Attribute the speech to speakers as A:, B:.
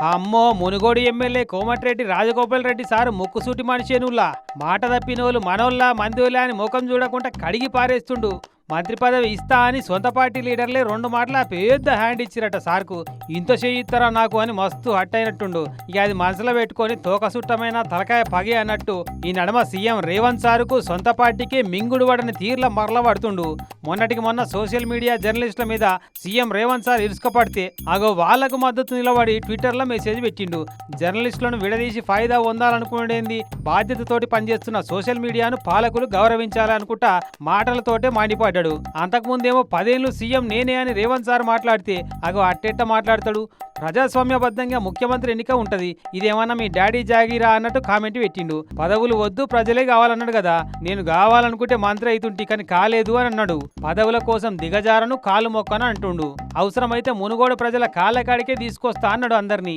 A: అమ్మో Munugode MLA Komatireddy Rajagopal Reddy sir ముక్కుసూటి మనిషేనుల్లా మాట తప్పినోళ్ళు మనోళ్ళ మందిలా అని ముఖం చూడకుండా కడిగి పారేస్తుండు. మంత్రి పదవి ఇస్తా అని సొంత పార్టీ లీడర్లే 2 మాటల పెద్ద హ్యాండ్ ఇచ్చిరట సార్కు. ఇంత చేయిస్తారా నాకు అని మస్తు హట్ అయినట్టుండు. ఇక అది మనసులో పెట్టుకొని తోకసుట్టమైన తలకాయ పగే అన్నట్టు ఈ నడమ సీఎం రేవంత్ సారుకు సొంత పార్టీకి మింగుడు పడని తీర్ల మరల పడుతుండు. మొన్నటికి మొన్న సోషల్ మీడియా జర్నలిస్టుల మీద సీఎం రేవంత్ సార్ ఇరుసుకపడితే అగో వాళ్లకు మద్దతు నిలబడి ట్విట్టర్లో మెసేజ్ పెట్టిండు. జర్నలిస్టులను విడదీసి ఫాయిదా పొందాలనుకునేది బాధ్యతతోటి పనిచేస్తున్న సోషల్ మీడియాను పాలకులు గౌరవించాలనుకుంటా మాటలతోటే మండిపడ్డాడు. అంతకుముందేమో 10 ఏళ్ళు సీఎం నేనే అని రేవంత్ సార్ మాట్లాడితే అగో అట్టెట్ట మాట్లాడతాడు. ప్రజాస్వామ్యబద్ధంగా ముఖ్యమంత్రి ఎన్నిక ఉంటది, ఇదేమన్నా మీ డాడీ జాగీరా అన్నట్టు కామెంట్ పెట్టిండు. పదవులు వద్దు ప్రజలే కావాలన్నాడు కదా, నేను కావాలనుకుంటే మంత్రి అవుతుంటే కానీ కాలేదు అని అన్నాడు. పదవుల కోసం దిగజారను కాలు మొక్కను అంటుండు. అవసరమైతే మునుగోడు ప్రజల కాళ్ళకాడికే తీసుకొస్తా అన్నాడు అందరినీ.